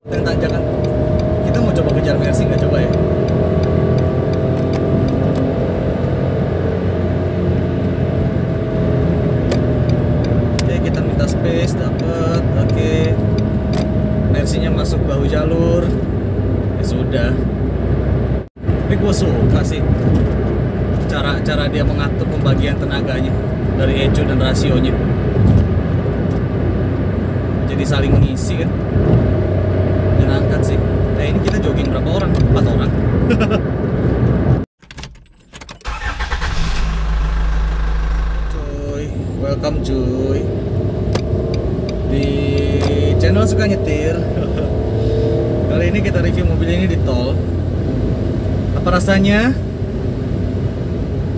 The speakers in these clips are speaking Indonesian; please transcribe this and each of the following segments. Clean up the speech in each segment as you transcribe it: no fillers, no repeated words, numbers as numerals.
Yang tanjakan. Kita mau coba kejar Mercy nggak coba ya? Oke, kita minta space, dapet. Oke. Mercy-nya masuk bahu jalur. Ya sudah. Tapi gue suka sih cara dia mengatur pembagian tenaganya dari ECU dan rasionya. Jadi saling mengisi kan. Menyenangkan sih. Nah ini kita jogging berapa orang? 4 orang. Cuy, welcome cuy di channel Suka Nyetir. Kali ini kita review mobil ini di tol. Apa rasanya?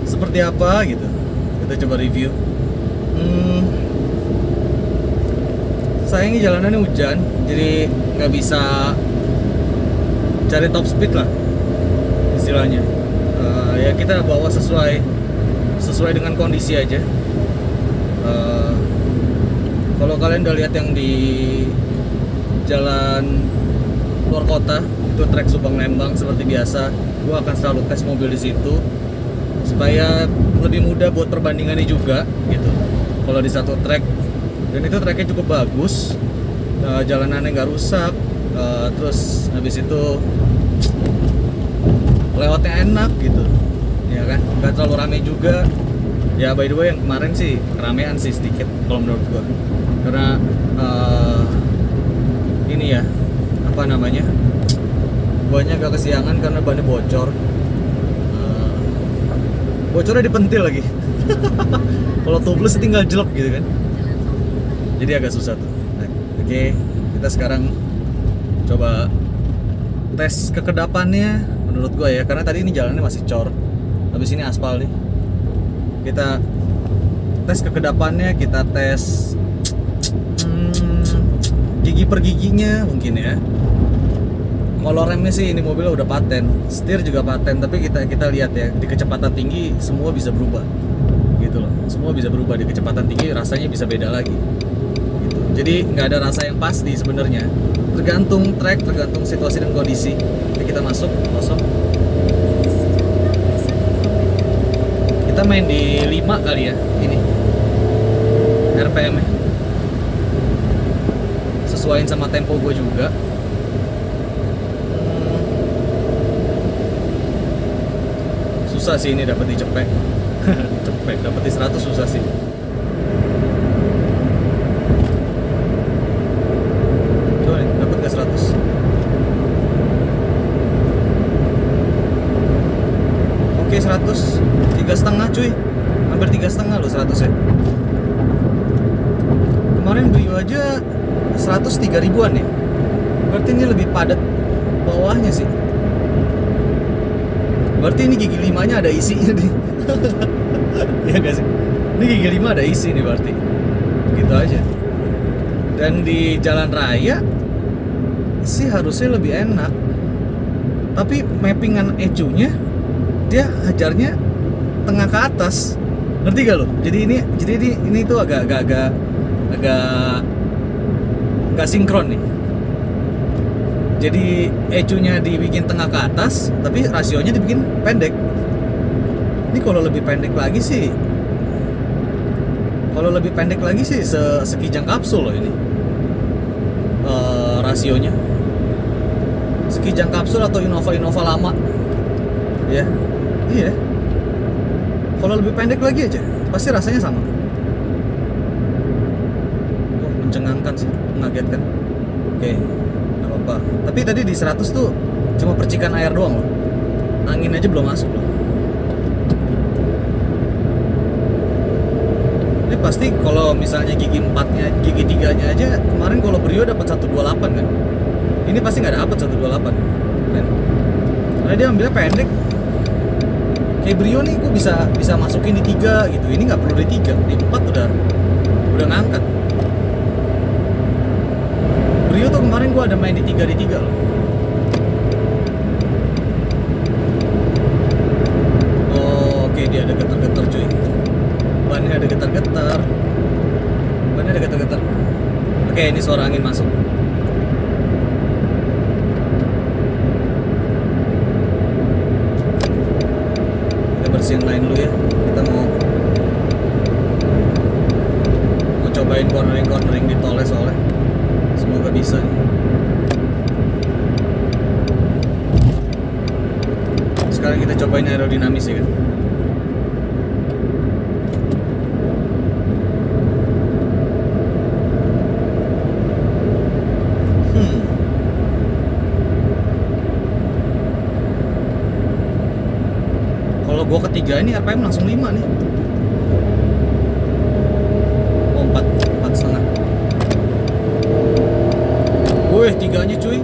Seperti apa gitu? Kita coba review. Sayangnya jalanannya hujan, jadi nggak bisa cari top speed lah istilahnya. Ya kita bawa sesuai dengan kondisi aja. Kalau kalian udah lihat yang di jalan luar kota itu trek Subang Lembang, seperti biasa gua akan selalu tes mobil di situ supaya lebih mudah buat perbandingannya juga gitu. Kalau di satu trek, dan itu treknya cukup bagus, jalanannya nggak rusak, terus habis itu lewatnya enak gitu ya kan, nggak terlalu rame juga ya. By the way yang kemarin sih keramaian sih sedikit kalau menurut gua, karena ini ya apa namanya, banyak agak kesiangan karena bannya bocor. Bocornya dipentil lagi. Kalau tubeless tinggal jelek gitu kan, jadi agak susah tuh. Nah, oke, kita sekarang coba tes kekedapannya menurut gua ya, karena tadi ini jalannya masih cor, habis ini aspal nih. Kita tes kekedapannya, kita tes gigi per giginya mungkin ya. Kalau remnya sih ini mobil udah paten, setir juga paten, tapi kita lihat ya di kecepatan tinggi semua bisa berubah gitu loh. Semua bisa berubah di kecepatan tinggi, rasanya bisa beda lagi gitu. Jadi nggak ada rasa yang pasti sebenarnya, tergantung trek, tergantung situasi dan kondisi. Jadi kita masuk kosong, kita main di 5 kali ya ini RPM nya, sesuaiin sama tempo gue juga. Susah sih ini dapat di cepek. Cepek dapat di 100 susah sih. Coba nih, dapat ke 100. Oke, 100. 3,5 cuy. Hampir 3,5 loh 100 ya. Kemarin Brio aja 103 ribuan ya. Berarti ini lebih padat bawahnya sih. Berarti ini gigi 5-nya ada isinya nih. Ya gak sih? Ini gigi 5 ada isi nih berarti. Gitu aja. Dan di jalan raya sih harusnya lebih enak. Tapi mappingan ECU-nya dia hajarnya tengah ke atas. Ngerti gak lo? Jadi ini tuh agak sinkron nih. Jadi ECU-nya dibikin tengah ke atas, tapi rasionya dibikin pendek. Ini kalau lebih pendek lagi sih, sekijang kapsul loh ini. Rasionya sekijang kapsul atau Innova lama. Ya, iya. Kalau lebih pendek lagi aja, pasti rasanya sama. Wah, mencengangkan sih, mengagetkan. Oke. Apa. Tapi tadi di 100 tuh cuma percikan air doang loh, angin aja belum masuk loh. Ini pasti kalau misalnya gigi 4-nya, gigi 3-nya aja kemarin kalau Brio dapat 128 kan, ini pasti nggak dapat 128 kan? Karena dia ambilnya pendek. Kayak Brio nih gue bisa masukin di 3 gitu, ini nggak perlu di 3, di 4 udah ngangkat. Brio tuh kemarin gua ada main di 3 loh. Oh, oke, dia ada getar-getar cuy. Bannya ada getar-getar. Oke, ini suara angin masuk. nyalain dulu ya. Kita mau cobain cornering di tolnya soalnya. Semoga bisa nih. Sekarang kita cobain aerodinamis ya kan. Kalau gua ketiga ini RPM langsung 5 nih. Oh 4,5. Wih, tiganya cuy.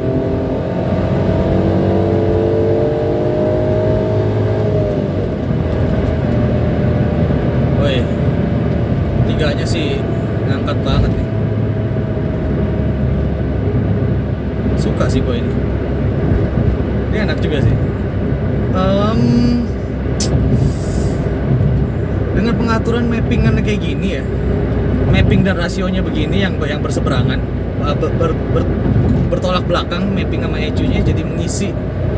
Wih, tiganya sih ngangkat banget nih. Suka sih gua ini. Ini enak juga sih. Dengan pengaturan mappingan kayak gini ya, mapping dan rasionya begini yang berseberangan, bertolak belakang mapping sama ECU-nya, jadi mengisi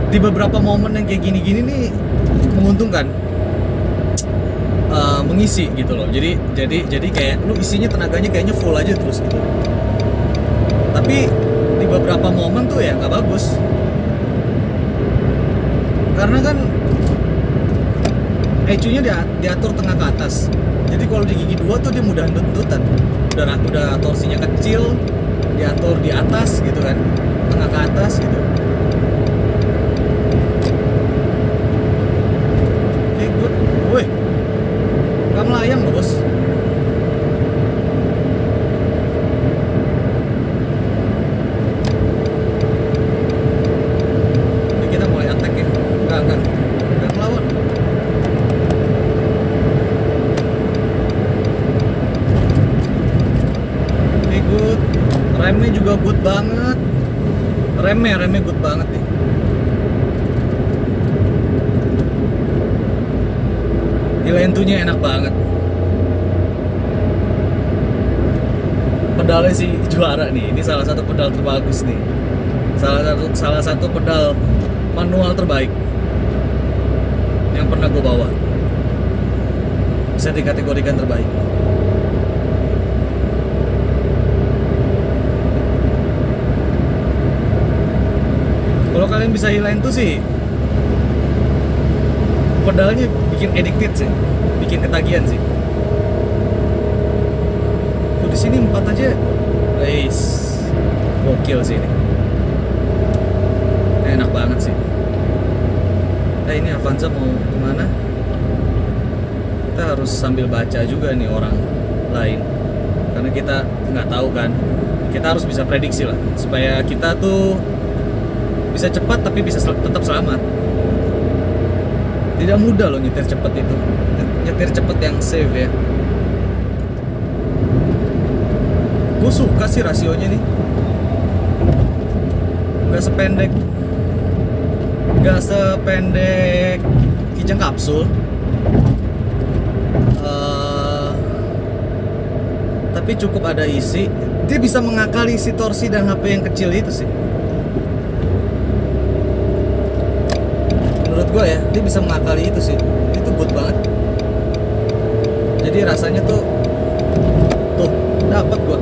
di beberapa momen yang kayak gini-gini nih menguntungkan, mengisi gitu loh. Jadi kayak lu isinya tenaganya kayaknya full aja terus gitu. Tapi di beberapa momen tuh ya nggak bagus, karena kan ECU-nya diatur tengah ke atas. Jadi kalau di gigi 2 tuh dia mudah ndut-ndutan. Udah torsinya kecil, diatur di atas gitu kan, tengah ke atas gitu. Oke, good. Wih, nggak melayang loh bos. Ini kita mulai attack ya. Enggak melawan. Good. Remnya juga good banget. Remnya good banget nih. Hilentunya enak banget. Pedalnya sih juara nih. Ini salah satu pedal terbagus nih. Salah satu pedal manual terbaik yang pernah gue bawa. Bisa dikategorikan terbaik. Kalau kalian bisa hilain tuh sih, pedalnya bikin addicted sih, bikin ketagihan sih. Tuh di sini 4 aja, guys, gokil sih ini. Enak banget sih. Ini Avanza mau kemana? Kita harus sambil baca juga nih orang lain, karena kita nggak tahu kan. Kita harus bisa prediksi lah, supaya kita tuh bisa cepat tapi bisa tetap selamat. Tidak mudah loh nyetir cepat itu. Nyetir cepat yang safe ya. Gue suka sih rasionya nih. Gak sependek Kijang Kapsul. Tapi cukup ada isi. Dia bisa mengakali si torsi dan HP yang kecil itu sih. Menurut gue ya, dia bisa mengakali itu sih. Itu good banget. Jadi rasanya tuh dapat gue.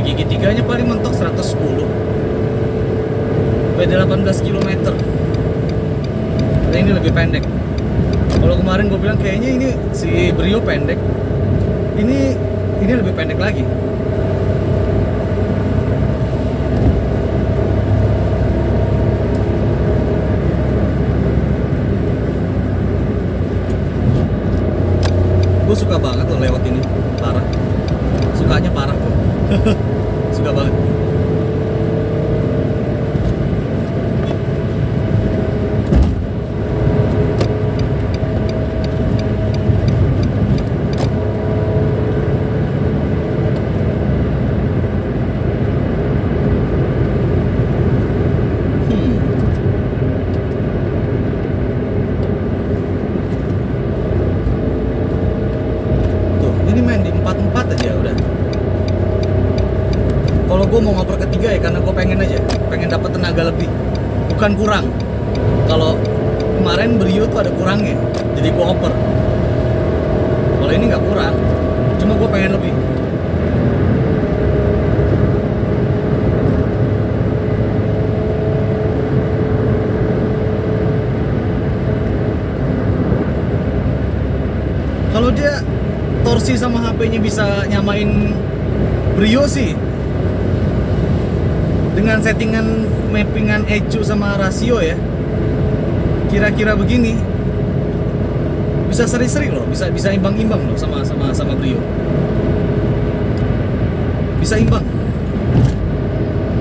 Gigi 3-nya paling mentok 110. Beda 18 km. Dan ini lebih pendek. Kalau kemarin gue bilang kayaknya ini si Brio pendek, ini lebih pendek lagi. Gue suka banget loh lewat ini, parah. Sukanya parah tuh. Suka banget. Gue mau ngoper ketiga ya karena gue pengen dapat tenaga lebih, bukan kurang. Kalau kemarin Brio tuh ada kurangnya, jadi gue oper. Kalau ini nggak kurang, cuma gue pengen lebih. Kalau dia torsi sama HP-nya bisa nyamain Brio sih, dengan settingan mappingan ECU sama rasio ya, kira-kira begini bisa seri-seri loh, bisa imbang-imbang loh sama Brio, bisa imbang.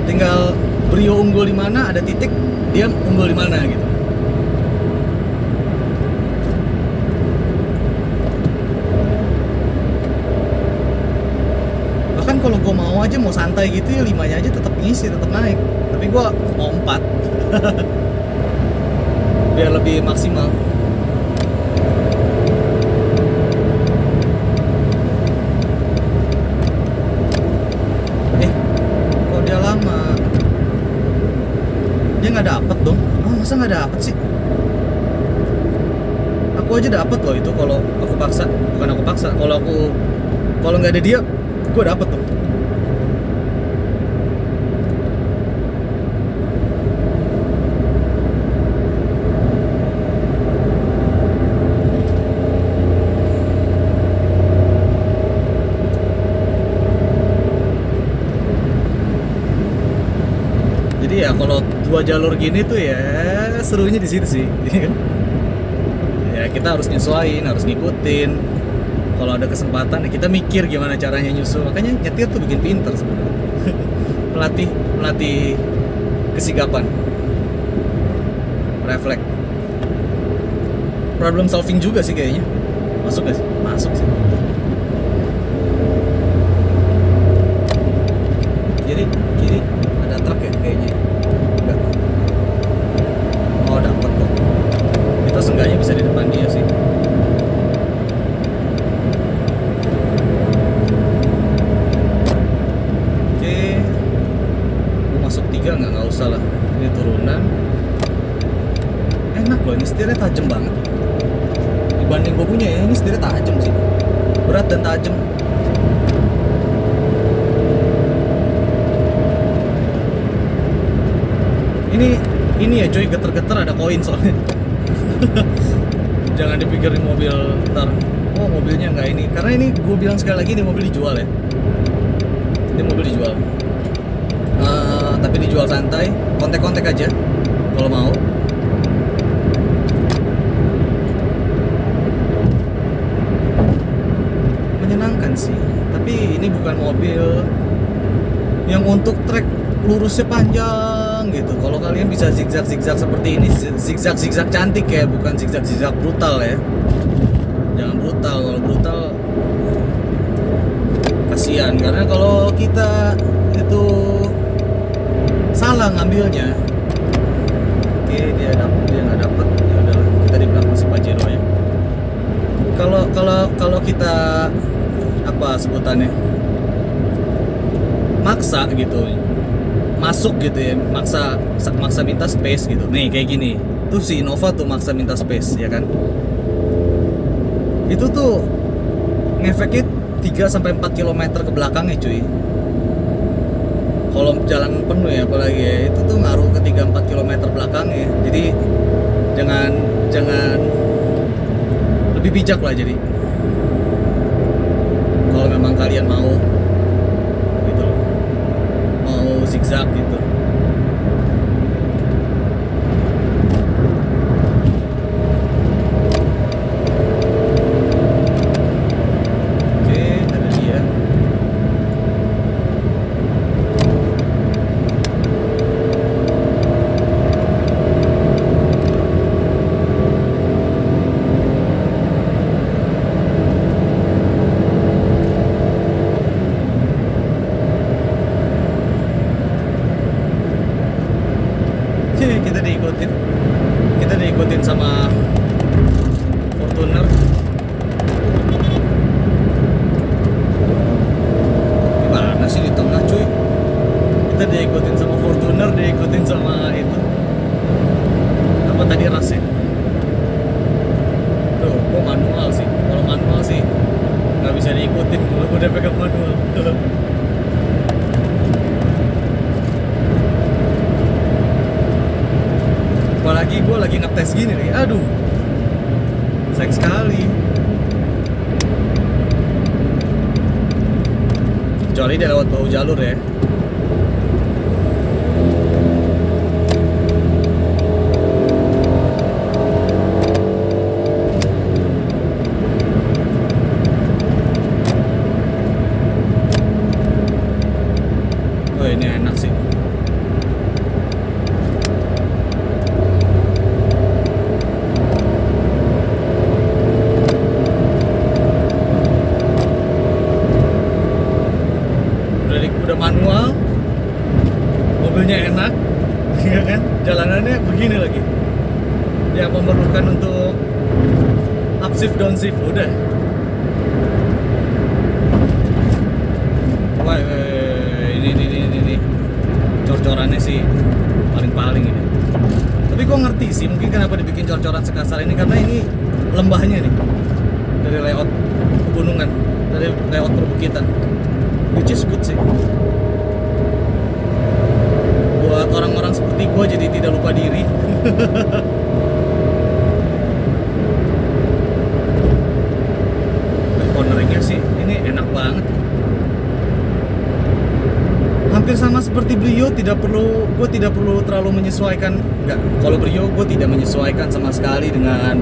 Tinggal Brio unggul di mana, ada titik, dia unggul di mana gitu. Kalau gue mau aja, mau santai gitu ya 5-nya aja tetap ngisi, tetap naik. Tapi gue mau 4 biar lebih maksimal. Kok dia lama? Dia nggak dapet dong. Oh, masa nggak dapet sih? Aku aja dapet loh itu kalau aku paksa. Bukan aku paksa, kalau nggak ada dia gue dapet tuh. Jadi ya kalau 2 jalur gini tuh ya serunya di situ sih. Ya kita harus nyesuaiin, harus ngikutin. Kalau ada kesempatan ya kita mikir gimana caranya nyusul. Makanya nyetir tuh bikin pinter sebenarnya. melatih kesigapan, refleks, problem solving juga sih kayaknya. Masuk gak sih? Masuk sih. Jadi kiri ada truk ya kayaknya. Enggak. Oh dapet kok. Kita seenggaknya bisa di depan dia sih. Nggak usah lah, ini turunan enak loh, ini setirnya tajam banget dibanding gue punya ya. Ini setirnya tajam sih, berat dan tajam. Ini ya cuy, geter-geter ada koin soalnya. Jangan dipikirin mobil ntar, oh mobilnya nggak ini, karena ini gue bilang sekali lagi, ini mobil dijual ya, ini mobil dijual. Tapi dijual santai, kontek-kontek aja kalau mau. Menyenangkan sih, tapi ini bukan mobil yang untuk trek lurusnya panjang gitu. Kalau kalian bisa zigzag-zigzag seperti ini, zigzag-zigzag cantik ya, bukan zigzag-zigzag brutal ya. Jangan brutal, kalau brutal kasihan, karena kalau kita itu salah ngambilnya. Oke, dia nggak dapet, ya udahlah, kita di belakang si Pajero ya. Kalau kita apa sebutannya, maksa gitu, masuk gitu ya, maksa minta space gitu. Nih kayak gini, tuh si Innova tuh maksa minta space ya kan. Itu tuh ngefeknya 3-4 km ke belakangnya cuy. Kalau jalan penuh ya apalagi ya, itu tuh ngaruh ke 3-4 km belakangnya. Jadi jangan jangan lebih bijak lah. Jadi kalau memang kalian mau gitu loh, mau zigzag gitu. Oke, ada dia. Kita diikutin sama Fortuner. Gimana sih di tengah cuy? Kita diikutin sama Fortuner, diikutin sama itu apa tadi, ras ya? Tuh, kok manual sih? Kalau manual sih nggak bisa diikutin kalau udah pegang manual. Apalagi gue lagi ngetes gini nih, aduh sayang sekali. Kecuali dia lewat bawah jalur ya. Oh ini enak sih. Udah manual, mobilnya enak, ya kan? Jalanannya begini lagi. Yang memerlukan untuk upshift downshift udah. Wah, ini cor-corannya sih paling ini. Tapi gue ngerti sih mungkin kenapa dibikin cor-coran sekasar ini, karena ini lembahnya nih dari layout pegunungan, dari layout perbukitan. Which is good sih. Buat orang-orang seperti gue jadi tidak lupa diri. Corneringnya sih ini enak banget. Hampir sama seperti Brio, gue tidak perlu terlalu menyesuaikan. Enggak, kalau Brio gue tidak menyesuaikan sama sekali dengan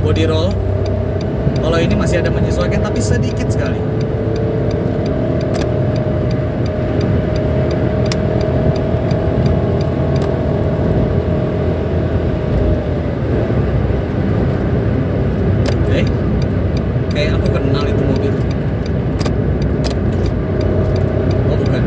body roll. Kalau ini masih ada menyesuaikan, tapi sedikit sekali. Oke, kayak aku kenal itu mobil. Oh bukan.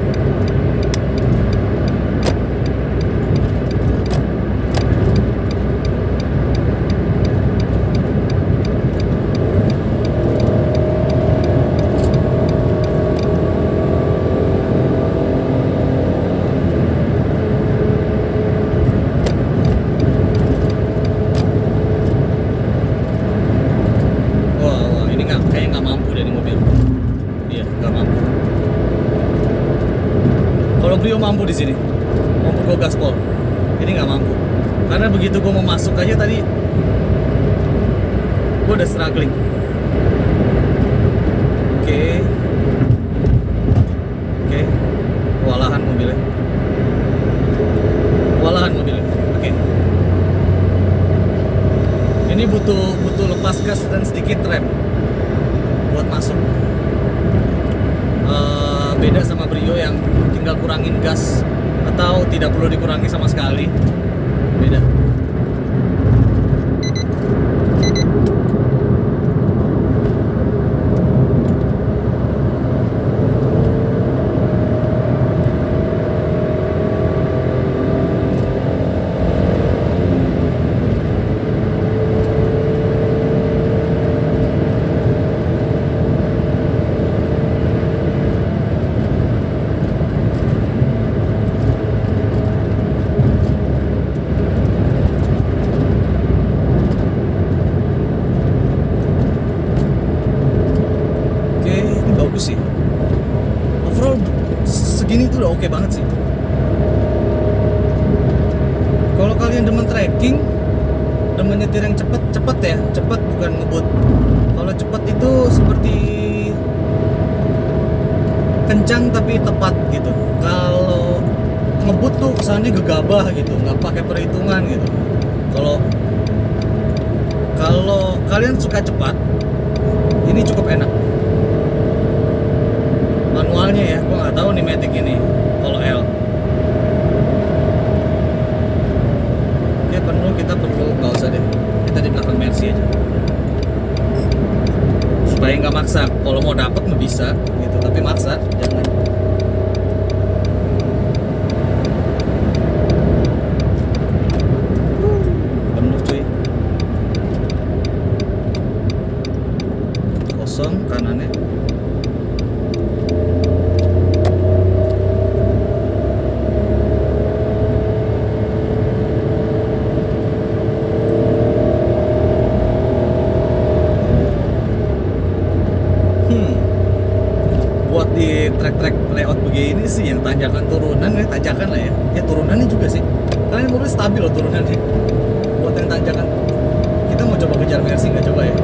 Brio mampu di sini, mampu go gaspol. Ini nggak mampu, karena begitu gue mau masuk aja tadi, gue udah struggling. Oke, kewalahan mobilnya. Oke. Ini butuh lepas gas dan sedikit rem buat masuk. Beda sama Brio yang tinggal kurangin gas atau tidak perlu dikurangi sama sekali. Beda. Sih overall segini tuh udah oke banget sih. Kalau kalian demen trekking, demen nyetir yang cepet ya, cepet bukan ngebut. Kalau cepet itu seperti kencang tapi tepat gitu. Kalau ngebut tuh kesannya gegabah gitu, nggak pakai perhitungan gitu. Kalau kalian suka cepat, ini cukup enak. Manualnya ya, gua nggak tahu nih Matic ini. Kalau L, oke penuh, kita perlu nggak usah deh. Kita di belakang Mercy aja. Supaya nggak maksa. Kalau mau dapet mah bisa gitu, tapi maksa jangan. Penuh cuy. Kosong kanannya. Buat di trek-trek layout begini sih yang tanjakan turunan ya, tanjakan lah ya. Ya turunannya juga sih. Karena menurut stabil loh turunannya. Buat yang tanjakan, kita mau coba kejar Mercy nggak coba ya?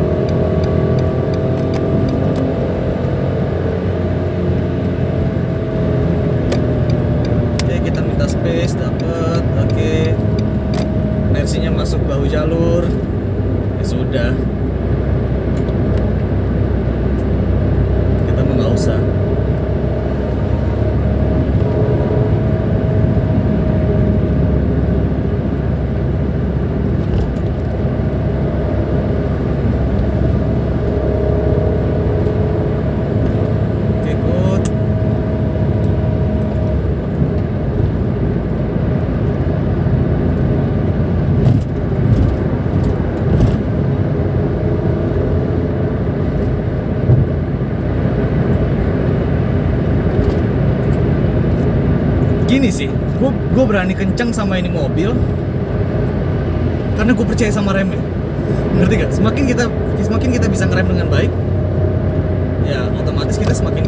Oke, kita minta space, dapet. Oke, Mercy-nya masuk bahu jalur. Ya sudah. Kita mau nggak usah. Gini sih, gue berani kenceng sama ini mobil karena gue percaya sama remnya. Ngerti gak? Semakin kita bisa ngerem dengan baik, ya otomatis kita semakin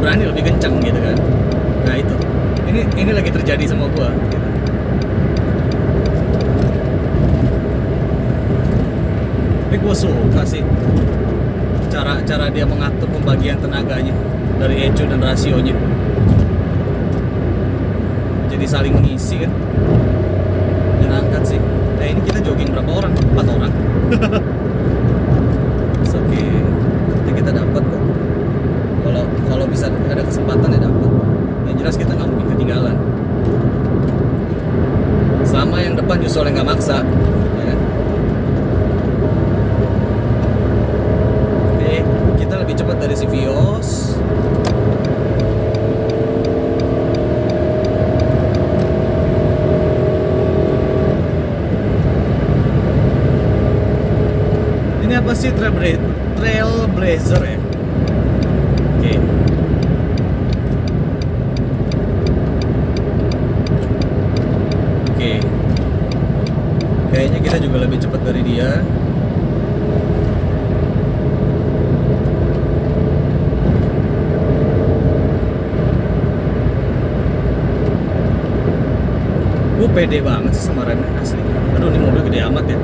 berani lebih kenceng gitu kan. Nah itu, ini lagi terjadi sama gue. Gitu. Tapi gue suka sih cara dia mengatur pembagian tenaganya dari ECU dan rasionya. Jadi saling mengisi kan, menyenangkan sih. Nah ini kita jogging berapa orang? 4 orang. Oke, nanti kita dapat kok. Kalau bisa ada kesempatan ya dapat. Yang jelas kita nggak mungkin ketinggalan. Sama yang depan justru yang nggak maksa, ya kan? Oke, kita lebih cepat dari si Vios. Ini apa sih Trailblazer ya? Oke. Oke. Kayaknya kita juga lebih cepat dari dia. Gue pede banget sih sama remnya asli. Aduh, ini mobil gede amat ya.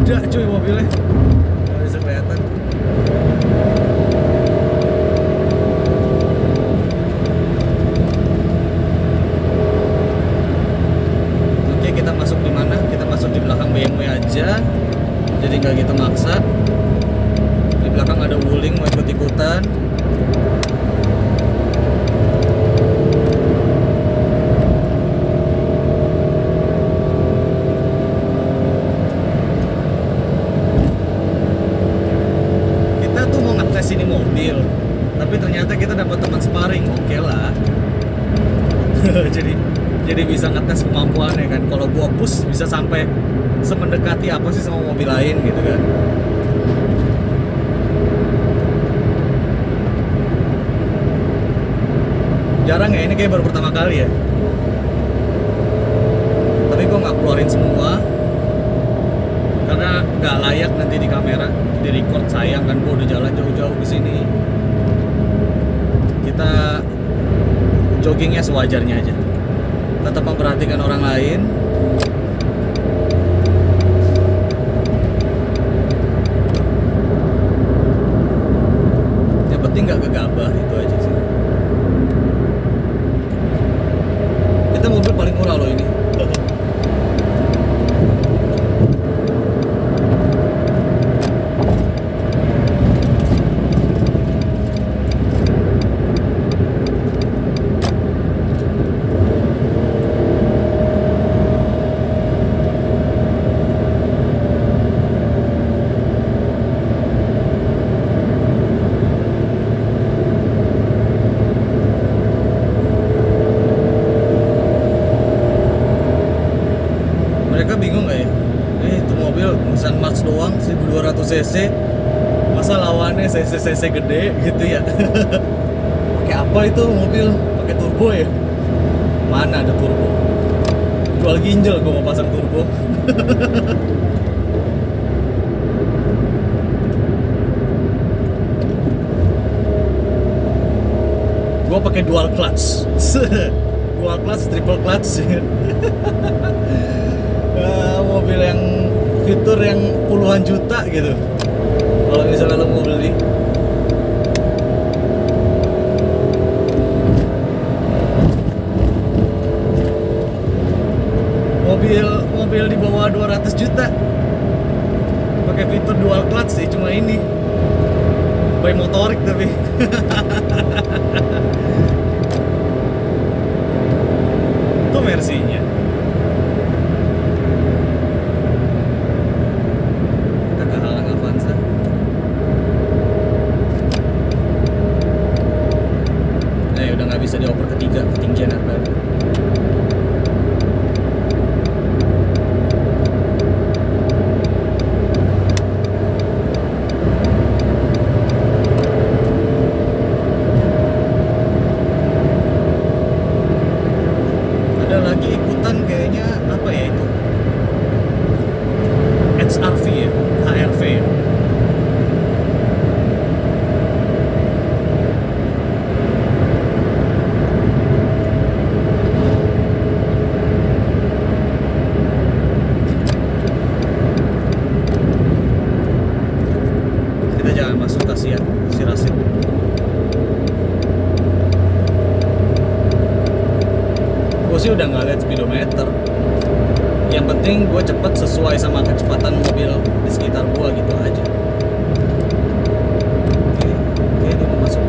Gede cuy mobilnya. Gak bisa kelihatan. Oke, kita masuk di mana? Kita masuk di belakang BMW aja. Jadi nggak gitu maksa. Di belakang ada Wuling mau ikut-ikutan. Sini mobil, tapi ternyata kita dapat teman sparring, oke lah. jadi bisa ngetes kemampuannya kan. Kalau gua push bisa sampai semendekati apa sih sama mobil lain gitu kan. Jarang ya, ini kayak baru pertama kali ya. Tapi gua nggak keluarin semua karena nggak layak nanti di kamera, di record. Sayang kan, gue udah jalan jauh-jauh ke sini. Kita joggingnya sewajarnya aja, tetap memperhatikan orang lain, nggak gegabah, itu aja sih. Kita mobil paling murah loh ini. Mereka bingung nggak ya? Itu mobil Nissan March doang 1200 cc, masa lawannya cc gede gitu ya? Pakai apa itu mobil? Pakai turbo ya? Mana ada turbo? Jual ginjal gue mau pasang turbo. Gue pakai dual clutch. Dual clutch, triple clutch. Mobil yang fitur yang puluhan juta gitu. Kalau misalnya lo mau beli, mobil di bawah 200 juta pakai fitur dual clutch sih, cuma ini by motorik tapi. Itu Mercy-nya. Bisa dioper ketiga, ketinggian apa? Ada lagi ikutan kayaknya apa ya itu? HRV ya, HRV ya. Kasihan si Rasid. Gue sih udah nggak lihat speedometer. Yang penting gue cepet sesuai sama kecepatan mobil di sekitar gue gitu aja. Oke, ini mau masuk.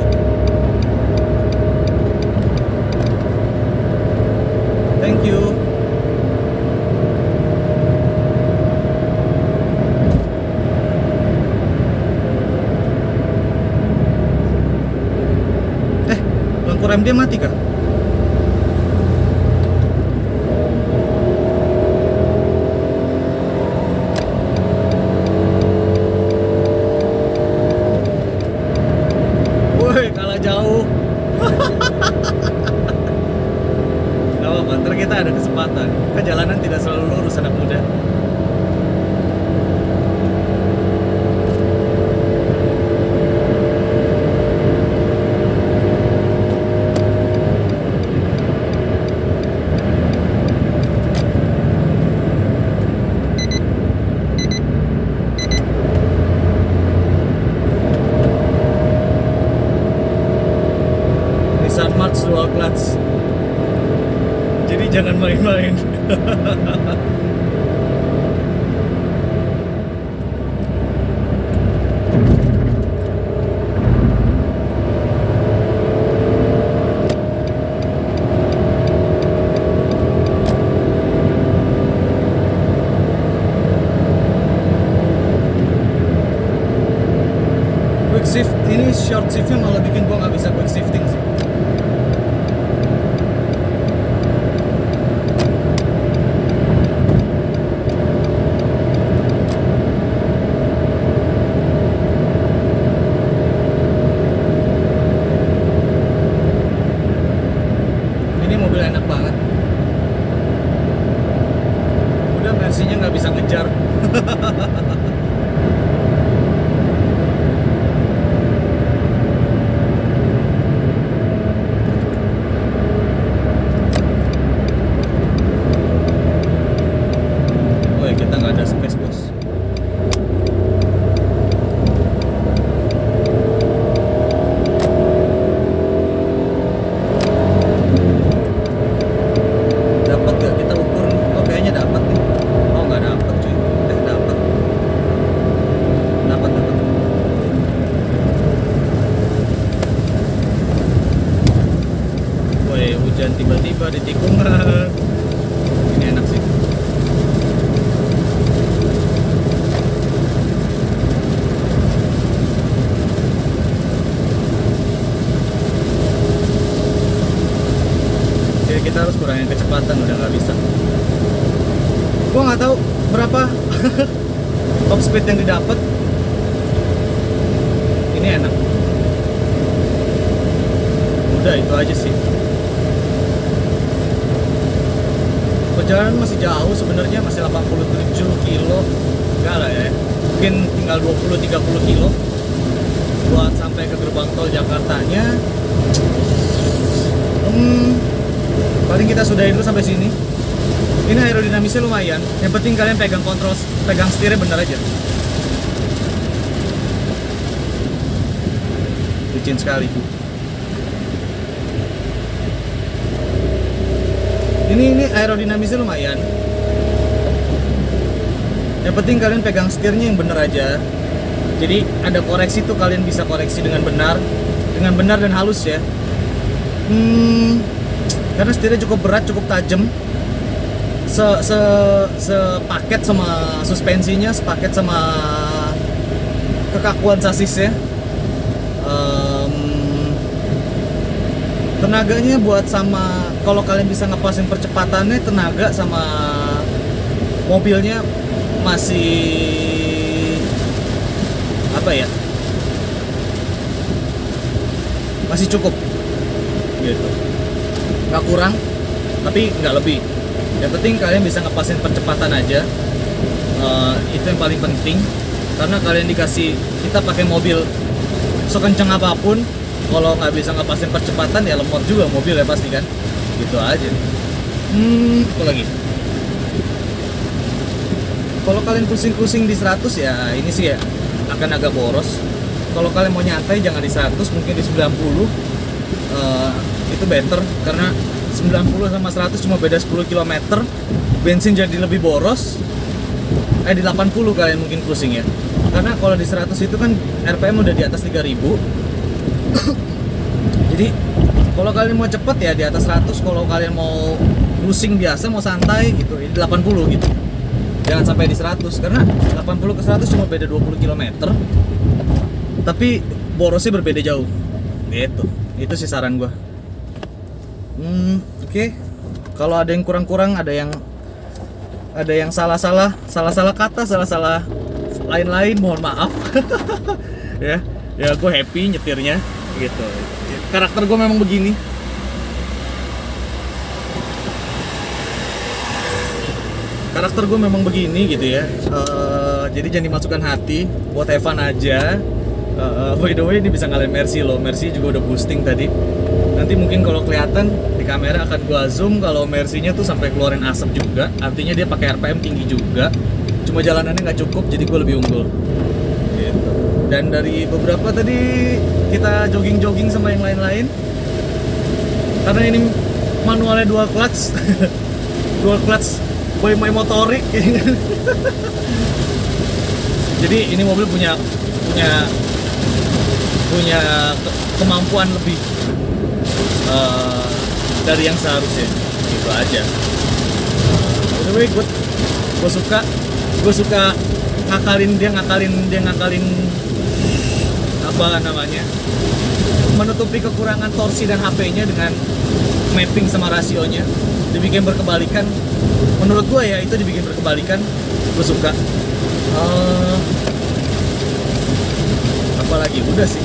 Thank you. Rem dia mati kah? Woi, kalah jauh. Gak apa-apa, ntar kita ada kesempatan. Jalanan tidak selalu lurus, anak muda. March dual clutch, jadi jangan main-main. Quick shift ini short shiftnya malah bikin gua nggak bisa quick shifting sih. Nggak bisa ngejar. dan tiba-tiba di tikungan. Ini enak sih. Jadi kita harus kurangin kecepatan, udah nggak bisa. Gua nggak tahu berapa top speed yang didapat. Ini enak. Udah itu aja sih. Perjalanan masih jauh sebenarnya, masih 87 kilo. Enggak lah ya. Mungkin tinggal 20-30 kilo buat sampai ke gerbang tol Jakartanya. Paling kita sudahin dulu sampai sini. Ini aerodinamisnya lumayan. Yang penting kalian pegang kontrol, pegang setirnya bener aja. Licin sekali. Ini aerodinamisnya lumayan. Yang penting kalian pegang setirnya yang bener aja. Jadi ada koreksi tuh, kalian bisa koreksi dengan benar dan halus ya. Karena setirnya cukup berat, cukup tajam. Sepaket sama suspensinya, sepaket sama kekakuan sasisnya. Tenaganya buat sama, kalau kalian bisa ngepasin percepatannya, tenaga sama mobilnya masih apa ya, masih cukup gitu, nggak kurang tapi nggak lebih. Yang penting kalian bisa ngepasin percepatan aja. Itu yang paling penting, karena kalian dikasih, kita pakai mobil sekencang apapun, kalau nggak bisa ngepasin percepatan ya lemot juga mobil ya pasti kan. Gitu aja nih. Apa lagi? Kalau kalian pusing-pusing di 100 ya ini sih ya akan agak boros. Kalau kalian mau nyantai jangan di 100, mungkin di 90. Itu better, karena 90 sama 100 cuma beda 10 km. Bensin jadi lebih boros. Di 80 kalian mungkin pusing ya. Karena kalau di 100 itu kan RPM udah di atas 3000. Jadi kalau kalian mau cepet ya di atas 100, kalau kalian mau cruising biasa, mau santai gitu, di 80 gitu. Jangan sampai di 100, karena 80 ke 100 cuma beda 20 km. Tapi borosnya berbeda jauh. Gitu. Itu sih saran gua. Oke. Kalau ada yang kurang-kurang, ada yang salah-salah kata, salah-salah lain-lain, mohon maaf. ya gue happy nyetirnya gitu. Karakter gue memang begini. Gitu ya. Jadi jangan dimasukkan hati, buat Evan aja. By the way, ini bisa ngalahin Mercy loh. Mercy juga udah boosting tadi. Nanti mungkin kalau kelihatan di kamera akan gua zoom kalau Mercy-nya tuh sampai keluarin asap juga. Artinya dia pakai RPM tinggi juga. Cuma jalanannya nggak cukup, jadi gua lebih unggul. Gitu. Dan dari beberapa tadi kita jogging-jogging sama yang lain-lain. Karena ini manualnya dual clutch. Dual clutch boy motorik. Jadi ini mobil punya kemampuan lebih dari yang seharusnya, gitu aja. Anyway, gue suka ngakalin apa namanya, menutupi kekurangan torsi dan HP-nya dengan mapping sama rasionya, dibikin berkebalikan. Menurut gue ya itu dibikin berkebalikan, gue suka. Apalagi udah sih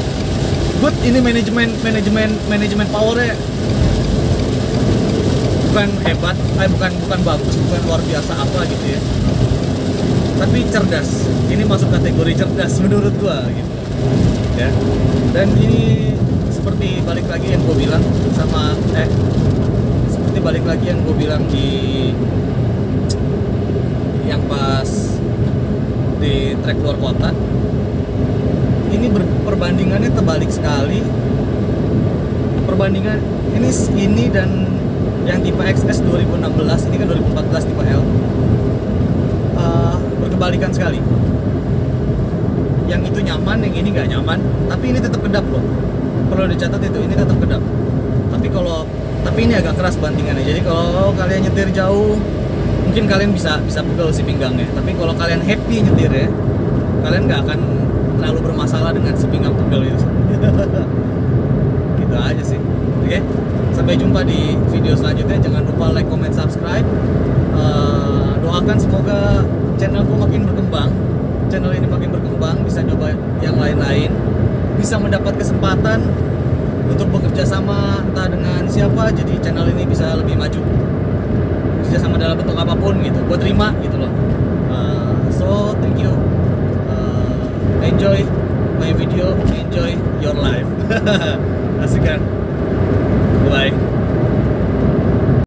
good. Ini manajemen powernya bukan hebat, bukan bagus, bukan luar biasa apa gitu ya, tapi cerdas. Ini masuk kategori cerdas menurut gua gitu ya. Dan ini seperti balik lagi yang gua bilang di yang pas di trek luar kota. Ini perbandingannya terbalik sekali. Perbandingan ini dan yang tipe XS 2016, ini kan 2014 tipe L, berkebalikan sekali. Yang itu nyaman, yang ini nggak nyaman. Tapi ini tetap kedap loh. Perlu dicatat itu, ini tetap kedap. Tapi kalau Tapi ini agak keras bantingannya. Jadi kalau kalian nyetir jauh, mungkin kalian bisa pegel si pinggangnya. Tapi kalau kalian happy nyetir ya, kalian nggak akan terlalu bermasalah dengan si pinggang pegel itu. Gitu aja sih. Oke, sampai jumpa di video selanjutnya. Jangan lupa like, comment, subscribe. Doakan semoga channelku makin berkembang, channel ini makin berkembang, bisa coba yang lain-lain, bisa mendapat kesempatan untuk bekerja sama entah dengan siapa, jadi channel ini bisa lebih maju, kerja sama dalam bentuk apapun gitu, gue terima gitu loh. So thank you, enjoy my video, enjoy your life. Asik kan? Bye.